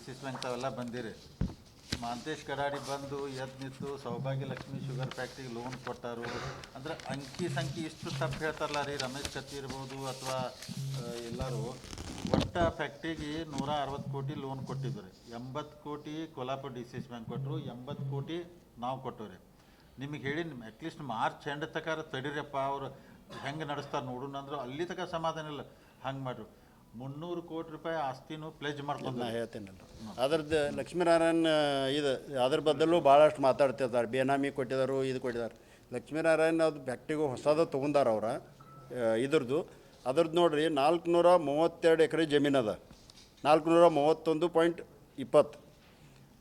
C bank ತಾವೆಲ್ಲ ಬಂದಿರಿ. ಮಾಂತೇಶ್ ಕಡಾಡಿ ಬಂದು ಎದ್ದು ನಿಂತು ಸೌಭಾಗ್ಯ ಲಕ್ಷ್ಮಿ ಶುಗರ್ ಫ್ಯಾಕ್ಟ್ರಿಗೆ ಲೋನ್ ಕೊಟ್ಟಾರು ಅಂದ್ರೆ ಅಂಕಿ ಸಂಖ್ಯೆ ಇಷ್ಟು ತಪ್ಪು ಹೇಳ್ತಾರಲ್ಲ ರೀ. ರಮೇಶ್ ಕತ್ತಿ ಇರ್ಬೋದು ಅಥವಾ ಎಲ್ಲರೂ ಒಟ್ಟ ಫ್ಯಾಕ್ಟ್ರಿಗೆ 160 ಕೋಟಿ ಲೋನ್ ಕೊಟ್ಟಿದ್ರು. 80 ಕೋಟಿ Kolhapur D C C bank ಕೊಟ್ಟರು, 80 ಕೋಟಿ ನಾವು ಕೊಟ್ಟವ್ರಿ. ನಿಮಗೆ ಹೇಳಿ ಅಟ್ಲೀಸ್ಟ್ ಮಾರ್ಚ್ ಎಂಡ್ ತಕಾರ ತಡೀರಪ್ಪ, ಅವ್ರು ಹೆಂಗೆ ನಡೆಸ್ತಾರೆ ನೋಡೋಣ ಅಂದರು. ಅಲ್ಲಿ ತನಕ ಸಮಾಧಾನ ಇಲ್ಲ. ಹಂಗೆ ಮಾಡ್ರು 300 ಕೋಟಿ ರೂಪಾಯಿ ಆಸ್ತಿನೂ ಪ್ಲೆಜ್ ಮಾಡ್ಕೊಂಡು ನಾ ಹೇಳ್ತೇನಲ್ಲ ಅದ್ರದ್ದು ಲಕ್ಷ್ಮೀನಾರಾಯಣ್ ಇದು ಅದ್ರ ಬದಲು ಭಾಳಷ್ಟು ಮಾತಾಡ್ತಿರ್ತಾರೆ. ಬೇನಾಮಿ ಕೊಟ್ಟಿದ್ದಾರೆ, ಇದು ಕೊಟ್ಟಿದ್ದಾರೆ. ಲಕ್ಷ್ಮೀನಾರಾಯಣ್ ಅದು ಫ್ಯಾಕ್ಟ್ರಿಗೂ ಹೊಸದು ತೊಗೊಂಡಾರ ಅವ್ರ ಇದ್ರದ್ದು. ಅದ್ರದ್ದು ನೋಡ್ರಿ 432 ಎಕರೆ ಜಮೀನು ಅದ, 431.20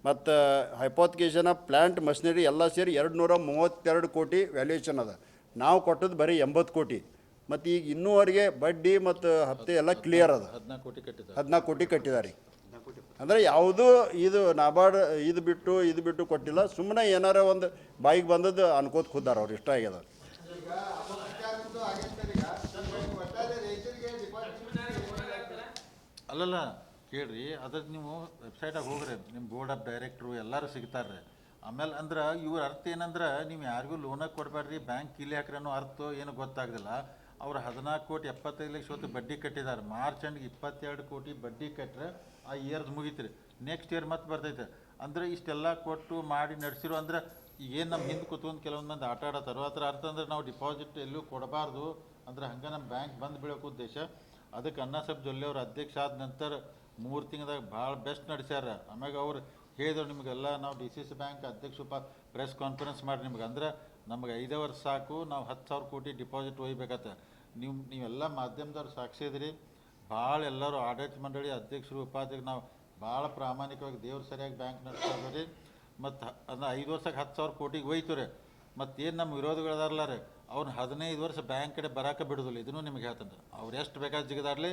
ಮತ್ತು ಹೈಪೋಥಿಕೇಶನ್ ಆಫ್ ಪ್ಲ್ಯಾಂಟ್ ಮಷಿನರಿ ಎಲ್ಲ ಸೇರಿ 232 ಕೋಟಿ ವ್ಯಾಲ್ಯೂಯೇಷನ್ ಅದ. ನಾವು ಕೊಟ್ಟದ್ದು ಬರೀ 80 ಕೋಟಿ. ಮತ್ತು ಈಗ ಇನ್ನೂವರೆಗೆ ಬಡ್ಡಿ ಮತ್ತು ಹಪ್ತೆ ಎಲ್ಲ ಕ್ಲಿಯರ್ ಅದ. 14 ಕೋಟಿ ಕಟ್ಟಿದ್ದಾರೆ. ಅಂದರೆ ಯಾವುದೂ ಇದು ನಾಬಾರ್ಡ್ ಇದು ಬಿಟ್ಟು ಕೊಟ್ಟಿಲ್ಲ. ಸುಮ್ಮನೆ ಏನಾರ ಒಂದು ಬಾಯಿಗೆ ಬಂದದ್ದು ಅನ್ಕೋತ ಕೂತಾರ ಅವ್ರು. ಇಷ್ಟ ಆಗ್ಯದ. ಅಲ್ಲಲ್ಲ ಕೇಳ್ರಿ, ಅದ್ರದ್ದು ನೀವು ವೆಬ್ಸೈಟಾಗಿ ಹೋಗ್ರಿ, ನಿಮ್ಮ ಬೋರ್ಡ್ ಆಫ್ ಡೈರೆಕ್ಟ್ರು ಎಲ್ಲರೂ ಸಿಗ್ತಾರೆ. ಆಮೇಲೆ ಅಂದ್ರೆ ಇವ್ರ ಅರ್ಥ ಏನಂದ್ರೆ ನೀವು ಯಾರಿಗೂ ಲೋನಾಗಿ ಕೊಡಬೇಡ್ರಿ, ಬ್ಯಾಂಕ್ ಕೀಲಿ ಹಾಕ್ರಿ ಅನ್ನೋ ಅರ್ಥ ಏನು ಗೊತ್ತಾಗೋದಿಲ್ಲ. ಅವ್ರು 14 ಕೋಟಿ 75 ಲಕ್ಷ ಹೊತ್ತು ಬಡ್ಡಿ ಕಟ್ಟಿದ್ದಾರೆ. ಮಾರ್ಚ್ ಎಂಡ್ಗೆ 22 ಕೋಟಿ ಬಡ್ಡಿ ಕಟ್ಟರೆ ಆ ಇಯರ್ದು ಮುಗೀತ್ರಿ. ನೆಕ್ಸ್ಟ್ ಇಯರ್ ಮತ್ತೆ ಬರ್ತೈತೆ. ಅಂದರೆ ಇಷ್ಟೆಲ್ಲ ಕೊಟ್ಟು ಮಾಡಿ ನಡೆಸಿರೋ ಅಂದ್ರೆ ಏನು ನಮ್ಮ ಹಿಂದೆ ಕೂತ್ಕೊಂಡು ಕೆಲವೊಂದು ಮಂದಿ ಆಟ ಆಡತ್ತಾರೋ ಅದರ ಅರ್ಥ ಅಂದ್ರೆ ನಾವು ಡಿಪಾಸಿಟ್ ಎಲ್ಲೂ ಕೊಡಬಾರ್ದು ಅಂದ್ರೆ ಹಂಗೆ ನಮ್ಮ ಬ್ಯಾಂಕ್ ಬಂದು ಬೀಳೋಕೆ ಉದ್ದೇಶ. ಅದಕ್ಕೆ ಅಣ್ಣಾಸಾಹೇಬ್ ಜೊಲ್ಲೆ ಅವ್ರು ಅಧ್ಯಕ್ಷ ಆದ ನಂತರ 3 ತಿಂಗಳದಾಗ ಭಾಳ ಬೆಸ್ಟ್ ನಡೆಸ್ಯಾರ. ಆಮ್ಯಾಗ ಅವ್ರು ಹೇಳಿದ್ರು ನಿಮಗೆಲ್ಲ ನಾವು ಡಿ ಸಿ ಸಿ ಬ್ಯಾಂಕ್ ಅಧ್ಯಕ್ಷ ಪ್ರೆಸ್ ಕಾನ್ಫರೆನ್ಸ್ ಮಾಡಿ ನಿಮ್ಗೆ ಅಂದ್ರೆ ನಮಗೆ 5 ವರ್ಷ ಸಾಕು, ನಾವು 10,000 ಕೋಟಿ ಡಿಪಾಸಿಟ್ ಒಯ್ಬೇಕತ್ತ. ನೀವೆಲ್ಲ ಮಾಧ್ಯಮದವ್ರು ಸಾಕ್ಷಿ ಇದ್ರಿ. ಭಾಳ ಎಲ್ಲರೂ ಆಡಳಿತ ಮಂಡಳಿ ಅಧ್ಯಕ್ಷರು ಉಪಾಧ್ಯಕ್ಷರು ನಾವು ಭಾಳ ಪ್ರಾಮಾಣಿಕವಾಗಿ ದೇವ್ರು ಸರಿಯಾಗಿ ಬ್ಯಾಂಕ್ ನಡೆಸ್ತಾ ಇದ್ದೀವಿ. ಮತ್ತು ಅಂದ್ರೆ 5 ವರ್ಷಕ್ಕೆ 10,000 ಕೋಟಿಗೆ ಒಯ್ತು ರೀ. ಮತ್ತು ಏನು ನಮ್ಮ ವಿರೋಧಿಗಳದಾರಲ್ಲ ರೀ, ಅವ್ನು 15 ವರ್ಷ ಬ್ಯಾಂಕ್ ಕಡೆ ಬರೋಕೆ ಬಿಡೋದಿಲ್ಲ. ಇದನ್ನು ನಿಮ್ಗೆ ಹೇಳ್ತಾನೆ. ಅವ್ರು ಎಷ್ಟು ಬೇಕಾದ ಜಿಗದಾರಲಿ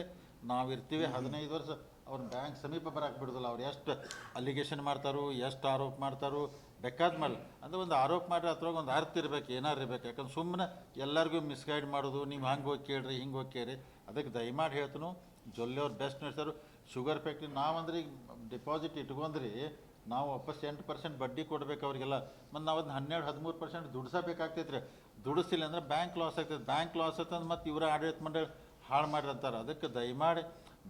ನಾವು ಇರ್ತೀವಿ. 15 ವರ್ಷ ಅವ್ರನ್ನ ಬ್ಯಾಂಕ್ ಸಮೀಪ ಬರೋಕೆ ಬಿಡೋದಿಲ್ಲ. ಅವ್ರು ಎಷ್ಟು ಅಲಿಗೇಷನ್ ಮಾಡ್ತಾರೋ, ಎಷ್ಟು ಆರೋಪ ಮಾಡ್ತಾರೋ ಬೇಕಾದ ಮಾಡಲಿ. ಅಂದರೆ ಒಂದು ಆರೋಪ ಮಾಡಿದ್ರೆ ಅದ್ರೊಳಗೆ ಒಂದು ಅರ್ಥ ಇರಬೇಕು, ಏನಾರು ಇರಬೇಕು. ಯಾಕಂದ್ರೆ ಸುಮ್ಮನೆ ಎಲ್ಲರಿಗೂ ಮಿಸ್ಗೈಡ್ ಮಾಡೋದು, ನೀವು ಹಂಗೆ ಹೋಗಿ ಕೇಳ್ರಿ ಹಿಂಗೆ ಹೋಗಿ ಕೇಳ್ರಿ. ಅದಕ್ಕೆ ದಯಮಾಡಿ ಹೇಳ್ತನು, ಜೊಲ್ಲೆ ಅವ್ರು ಬೆಸ್ಟ್ ನಡೆಸ್ತಾರೆ. ಶುಗರ್ ಫ್ಯಾಕ್ಟ್ರಿ ನಾವಂದ್ರೆ ಈಗ ಡಿಪಾಸಿಟ್ ಇಟ್ಕೊಂಡ್ರಿ ನಾವು ವಾಪಸ್ 8% ಬಡ್ಡಿ ಕೊಡ್ಬೇಕು ಅವರಿಗೆಲ್ಲ. ಮತ್ತು ನಾವು ಅದನ್ನ 12-13% ದುಡಿಸಬೇಕಾಗ್ತೈತೆ ರೀ. ದುಡಿಸಿಲ್ಲ ಅಂದ್ರೆ ಬ್ಯಾಂಕ್ ಲಾಸ್ ಆಗ್ತೈತೆ. ಬ್ಯಾಂಕ್ ಲಾಸ್ ಆಗ್ತಂದ್ರೆ ಮತ್ತು ಇವರ ಆಡಳಿತ ಮಂಡಳಿ ಹಾಳು ಮಾಡಿರಂತಾರೆ. ಅದಕ್ಕೆ ದಯಮಾಡಿ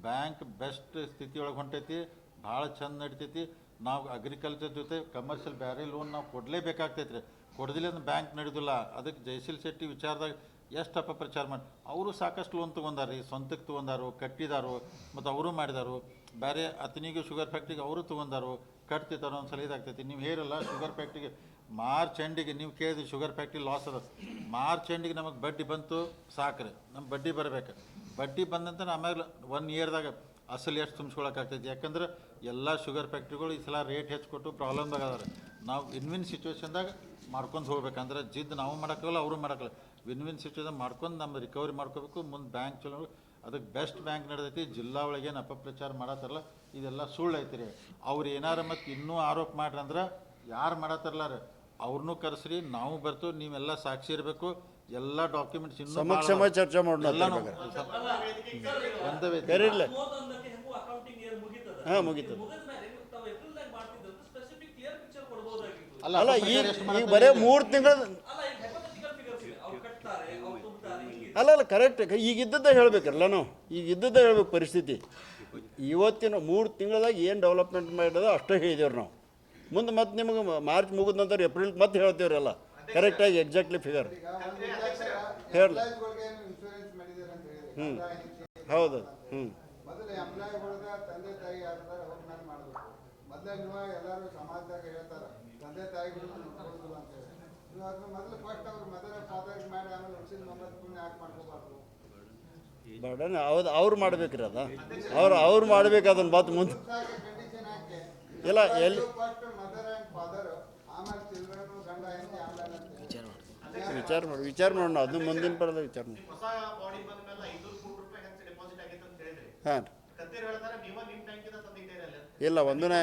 ಬ್ಯಾಂಕ್ ಬೆಸ್ಟ್ ಸ್ಥಿತಿಯೊಳಗೆ ಹೊಂಟೈತಿ, ಭಾಳ ಚಂದ ನಡಿತೈತಿ. ನಾವು ಅಗ್ರಿಕಲ್ಚರ್ ಜೊತೆ ಕಮರ್ಷಿಯಲ್ ಬೇರೆ ಲೋನ್ ನಾವು ಕೊಡಲೇಬೇಕಾಗ್ತೈತೆ ರೀ. ಕೊಡದಿಲ್ಲ ಅಂದ್ರೆ ಬ್ಯಾಂಕ್ ನಡೆಯೋದಿಲ್ಲ. ಅದಕ್ಕೆ ಜಯಶೀಲ್ ಶೆಟ್ಟಿ ವಿಚಾರದಾಗ ಎಷ್ಟು ಅಪಪ್ರಚಾರ ಮಾಡಿ ಅವರು ಸಾಕಷ್ಟು ಲೋನ್ ತೊಗೊಂಡಾರಿ, ಸ್ವಂತಕ್ಕೆ ತೊಗೊಂಡಾರು, ಕಟ್ಟಿದಾರು, ಮತ್ತು ಅವರು ಮಾಡಿದಾರು. ಬೇರೆ ಅತನಿಗೂ ಶುಗರ್ ಫ್ಯಾಕ್ಟ್ರಿಗೆ ಅವರು ತೊಗೊಂಡಾರು, ಕಟ್ತಿದ್ದಾರೋ ಒಂದು ಸಲ ಇದಾಗ್ತೈತಿ. ನೀವು ಹೇರಲ್ಲ ಶುಗರ್ ಫ್ಯಾಕ್ಟ್ರಿಗೆ ಮಾರ್ಚ್ ಎಂಡಿಗೆ ನೀವು ಕೇಳಿದ್ರಿ ಶುಗರ್ ಫ್ಯಾಕ್ಟ್ರಿ ಲಾಸ್ ಅದ. ಮಾರ್ಚ್ ಎಂಡಿಗೆ ನಮಗೆ ಬಡ್ಡಿ ಬಂತು ಸಾಕ್ರಿ, ನಮ್ಮ ಬಡ್ಡಿ ಬರಬೇಕು. ಬಡ್ಡಿ ಬಂದಂತ ಆಮೇಲೆ 1 ಇಯರ್ದಾಗ ಅಸಲು ಎಷ್ಟು ತುಂಬಿಸ್ಕೊಳಕ್ಕಾಗ್ತೈತಿ. ಯಾಕಂದ್ರೆ ಎಲ್ಲ ಶುಗರ್ ಫ್ಯಾಕ್ಟ್ರಿಗಳು ಈ ಸಲ ರೇಟ್ ಹೆಚ್ಚು ಕೊಟ್ಟು ಪ್ರಾಬ್ಲಮ್ದಾಗ ಅದಾರೆ. ನಾವು ವಿನ್ ಸಿಚುವೇಶನ್ದಾಗ ಮಾಡ್ಕೊಂಡು ಹೋಗ್ಬೇಕಂದ್ರೆ ಜಿದ್ದು ನಾವು ಮಾಡೋಕ್ಕಲ್ಲ, ಅವರು ಮಾಡೋಕ್ಕಲ್ಲ. ವಿನ್ ಸಿಚುವೇಶನ್ ಮಾಡ್ಕೊಂಡು ನಮ್ಮ ರಿಕವರಿ ಮಾಡ್ಕೋಬೇಕು. ಮುಂದೆ ಬ್ಯಾಂಕ್ ಚಲೋ. ಅದಕ್ಕೆ ಬೆಸ್ಟ್ ಬ್ಯಾಂಕ್ ನಡೆದೈತಿ. ಜಿಲ್ಲಾ ಒಳಗೇನು ಅಪಪ್ರಚಾರ ಮಾಡತ್ತಾರಲ್ಲ ಇದೆಲ್ಲ ಸುಳ್ಳು ಐತಿ ರೀ. ಅವ್ರು ಏನಾರ ಮತ್ತು ಇನ್ನೂ ಆರೋಪ ಮಾಡ್ರಿ ಅಂದ್ರೆ ಯಾರು ಮಾಡತ್ತಾರಲ್ಲ ರೀ ಅವ್ರನ್ನೂ ಕರೆಸ್ರಿ, ನಾವು ಬರ್ತು, ನೀವೆಲ್ಲ ಸಾಕ್ಷಿ ಇರಬೇಕು. ಎಲ್ಲ ಡಾಕ್ಯುಮೆಂಟ್ಸ್ ಇನ್ನೂ ಸಮಕ್ಷಮ ಚರ್ಚೆ ಮಾಡೋಣ. ಒಂದೇ ಹಾಂ ಮುಗೀತದೆ. ಅಲ್ಲ ಈಗ ಬರೀ 3 ತಿಂಗಳು ಅಲ್ಲ ಕರೆಕ್ಟ್. ಈಗ ಇದ್ದದ್ದೇ ಹೇಳ್ಬೇಕಲ್ಲ ನಾವು, ಈಗ ಇದ್ದದ್ದೇ ಹೇಳ್ಬೇಕು ಪರಿಸ್ಥಿತಿ. ಇವತ್ತಿನ 3 ತಿಂಗಳದಾಗ ಏನು ಡೆವಲಪ್ಮೆಂಟ್ ಮಾಡಿದ ಅಷ್ಟೇ ಹೇಳಿದೇವ್ರಿ ನಾವು. ಮುಂದೆ ಮತ್ತೆ ನಿಮಗೆ ಮಾರ್ಚ್ ಮುಗಿದ ನಂತರ ಏಪ್ರಿಲ್ ಮತ್ತೆ ಹೇಳ್ತೇವ್ರಿ ಎಲ್ಲ ಕರೆಕ್ಟಾಗಿ ಎಕ್ಸಾಕ್ಟ್ಲಿ ಫಿಗರ್ ಹೇಳಿ. ಹೌದು. ಬರ್ಡನ್ ಅವ್ರು ಮಾಡ್ಬೇಕ್ರಿ ಅದ. ಅವ್ರು ಮಾಡ್ಬೇಕು ಅದನ್ನು ಮಾತು ಮುಂದೆ. ಇಲ್ಲ ಎಲ್ಲಿ ವಿಚಾರ ಮಾಡೋಣ ಅದನ್ನು ಮುಂದಿನ ಪರದ ವಿಚಾರ ಮಾಡಿ. ಹಾಂ ಇಲ್ಲ ಒಂದನೇ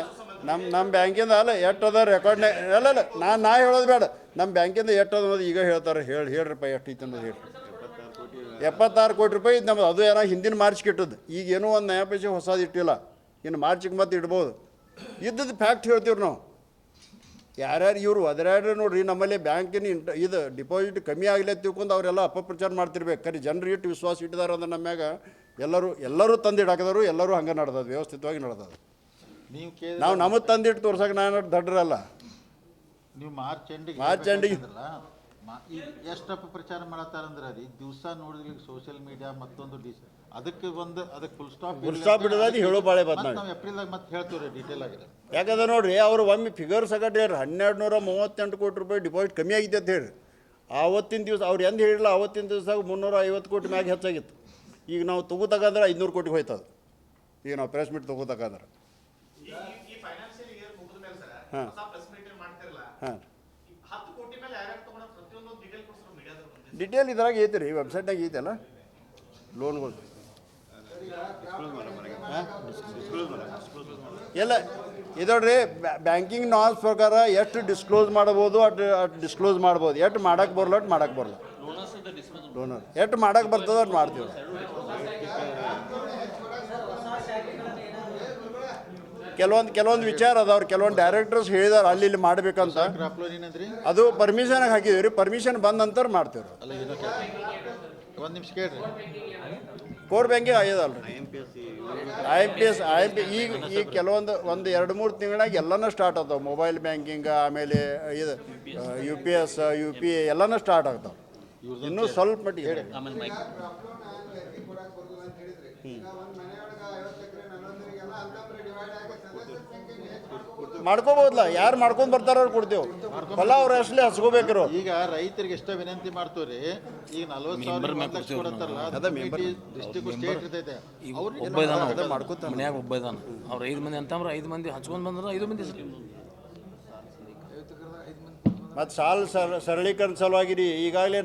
ನಮ್ಮ ಬ್ಯಾಂಕಿಂದ ಅಲ್ಲ ಎಷ್ಟು ಅದ ರೆಕಾರ್ಡ್ನೇ ಅಲ್ಲ ನಾ ಹೇಳೋದು ಬೇಡ. ನಮ್ಮ ಬ್ಯಾಂಕಿಂದ ಎಷ್ಟು ಅದ ಅನ್ನೋದು ಈಗ ಹೇಳ್ತಾರೆ. ಹೇಳ್ರಿಪ್ಪ ಎಷ್ಟು ಐತೆ ಅನ್ನೋದು ಹೇಳ್ರಿ. 76 ಕೋಟಿ ರೂಪಾಯಿ ನಮ್ಮದು. ಅದು ಏನೋ ಹಿಂದಿನ ಮಾರ್ಚ್ಗೆ ಇಟ್ಟದ್ದು. ಈಗ ಏನೋ ಒಂದು ನಯಾ ಪೈಸೆ ಹೊಸದು ಇಟ್ಟಿಲ್ಲ. ಇನ್ನು ಮಾರ್ಚಿಗೆ ಮತ್ತೆ ಇಡ್ಬೋದು. ಇದ್ದದ್ದು ಫ್ಯಾಕ್ಟ್ ಹೇಳ್ತೀವಿ ನಾವು. ಯಾರ್ಯಾರು ಇವರು ಒದರಾಡ್ರೆ ನೋಡ್ರಿ, ನಮ್ಮಲ್ಲಿ ಬ್ಯಾಂಕಿನ ಇದು ಡಿಪಾಸಿಟ್ ಕಮ್ಮಿ ಆಗಲಿ ಅಂತ ತಿಳ್ಕೊಂಡು ಅವರೆಲ್ಲ ಅಪಪ್ರಚಾರ ಮಾಡ್ತಿರ್ಬೇಕು. ಖರೀ ಜನರು ಇಟ್ಟು ವಿಶ್ವಾಸ ಇಟ್ಟಿದಾರೆ ಅಂದ್ರೆ ನಮ್ಮ ಮ್ಯಾಗ ಎಲ್ಲರೂ ತಂದು ಇಡಾಕಿದವರು, ಎಲ್ಲರೂ ಹಂಗೆ ನಡೆದದು, ವ್ಯವಸ್ಥಿತವಾಗಿ ನಡೆದದು. ನೀವು ಕೇಳಿ ನಾವು ನಮಗೆ ತಂದಿಟ್ಟು ತೋರ್ಸಕ್ಕೆ ನಾನು ದಡ್ರಲ್ಲ. ನೀವು ಮಾರ್ಚ್ ಎಂಡಿಗೆ ಈಗ ಎಷ್ಟು ಅಪಪ್ರಚಾರ ಮಾಡತ್ತಾರಂದ್ರೆ ರೀ, ದಿವಸ ನೋಡಿದ್ರಿ ಸೋಷಿಯಲ್ ಮೀಡಿಯಾ ಮತ್ತೊಂದು ಅದಕ್ಕೆ ಫುಲ್ ಸ್ಟಾಪ್ ಬಿಡೋದು ಹೇಳೋ ಬಾಳೆ ಬಾತ್ ನಾವು ಏಪ್ರಿಲ್ದಾಗ ಮತ್ತೆ ಹೇಳ್ತೀವಿ ರೀ ಡೀಟೇಲ್ ಆಗಿದೆ. ಯಾಕಂದ್ರೆ ನೋಡ್ರಿ, ಅವರು ಒಮ್ಮೆ ಫಿಗರ್ ಸಗಟ್ ಹೇಳ್ರಿ 1238 ಕೋಟಿ ರೂಪಾಯಿ ಡಿಪಾಸಿಟ್ ಕಮ್ಮಿ ಆಗಿದೆ ಅಂತ ಹೇಳಿ. ಆವತ್ತಿನ ದಿವಸ ಅವ್ರು ಎಂದು ಹೇಳಿಲ್ಲ, ಆವತ್ತಿನ ದಿವಸ 350 ಕೋಟಿ ಮ್ಯಾಗ ಹೆಚ್ಚಾಗಿತ್ತು. ಈಗ ನಾವು ತಗೋತಕ್ಕಂದ್ರೆ 500 ಕೋಟಿಗೆ ಹೋಯ್ತದ. ಈಗ ನಾವು ಪ್ರೆಸ್ ಮೀಟ್ ತಗೋತಕ್ಕಂದ್ರೆ ಹಾಂ ಹಾಂ ಡಿಟೇಲ್ ಇದ್ರಾಗ ಐತೆ ರೀ, ವೆಬ್ಸೈಟ್ನಾಗ ಐತಲ್ಲ ಲೋನ್ಗಳು ಎಲ್ಲ ಇದೋಡ್ರಿ. ಬ್ಯಾಂಕಿಂಗ್ ನಾರ್ಮ್ಸ್ ಪ್ರಕಾರ ಎಷ್ಟು ಡಿಸ್ಕ್ಲೋಸ್ ಮಾಡ್ಬೋದು ಅಷ್ಟು ಡಿಸ್ಕ್ಲೋಸ್ ಮಾಡ್ಬೋದು. ಎಷ್ಟು ಮಾಡಕ್ಕೆ ಬರಲ್ಲ ಅಷ್ಟು ಮಾಡಕ್ಕೆ ಬರಲ್ಲ. ಲೋನರ್ ಎಷ್ಟು ಮಾಡಕ್ಕೆ ಬರ್ತದ ಅಷ್ಟು ಮಾಡ್ತೀವಿ. ಕೆಲವೊಂದು ವಿಚಾರ ಅದಾವ್ರು, ಕೆಲವೊಂದು ಡೈರೆಕ್ಟರ್ಸ್ ಹೇಳಿದಾರೆ ಅಲ್ಲಿ ಇಲ್ಲಿ ಮಾಡ್ಬೇಕಂತ. ಅದು ಪರ್ಮಿಷನ್ಗೆ ಹಾಕಿದೀವಿ ರೀ, ಪರ್ಮಿಷನ್ ಬಂದ ನಂತರ ಮಾಡ್ತೀವಿ. ಅಲ್ಲ ಏನೋ ಒಂದು ನಿಮಿಷ ಕೇಳ್ರಿ, ಕೋರ್ ಬ್ಯಾಂಕಿಂಗ್ ಆಗ್ಯದಲ್ರಿ, IMPS ಈಗ ಕೆಲವೊಂದು 1-2-3 ತಿಂಗಳಾಗ ಎಲ್ಲನೂ ಸ್ಟಾರ್ಟ್ ಆಗ್ತಾವೆ. ಮೊಬೈಲ್ ಬ್ಯಾಂಕಿಂಗ್, ಆಮೇಲೆ ಇದು UPS UPI ಎಲ್ಲನೂ ಸ್ಟಾರ್ಟ್ ಆಗ್ತಾವೆ. ಇನ್ನೂ ಸ್ವಲ್ಪ ಮಟ್ಟಿಗೆ ಮಾಡ್ಕೋಬೋದಲ್ಲ. ಯಾರು ಮಾಡ್ಕೊಂಡು ಬರ್ತಾರ ಅವ್ರು ಕೊಡ್ತೇವೆ. ಹೊಲ ಅವ್ರು ಅಷ್ಟೇ ಹಚ್ಕೋಬೇಕ್ರು. ಈಗ ರೈತರಿಗೆ ಎಷ್ಟ ವಿನಂತಿ ಮಾಡ್ತೀವ್ರಿ, ಈಗ 40,000 ಕೊಡತ್ತಾರಲ್ಲ, ಡಿಸ್ಟ್ರಿಕ್ಟ್ ಸ್ಟೇಟ್ ಇರ್ತೈತೆ, ಮನ್ಯಾಗ ಒಬ್ಬ ಇದಾನ. ಅವ್ರು 5 ಮಂದಿ ಅಂತಂದ್ರೆ 5 ಮಂದಿ ಹಚ್ಕೊಂಡು ಬಂದ್ರೆ 5 ಮಂದಿ. ಮತ್ತು ಸಾಲ ಸರಳೀಕರಣ ಸಲುವಾಗಿ ಈಗಾಗಲೇ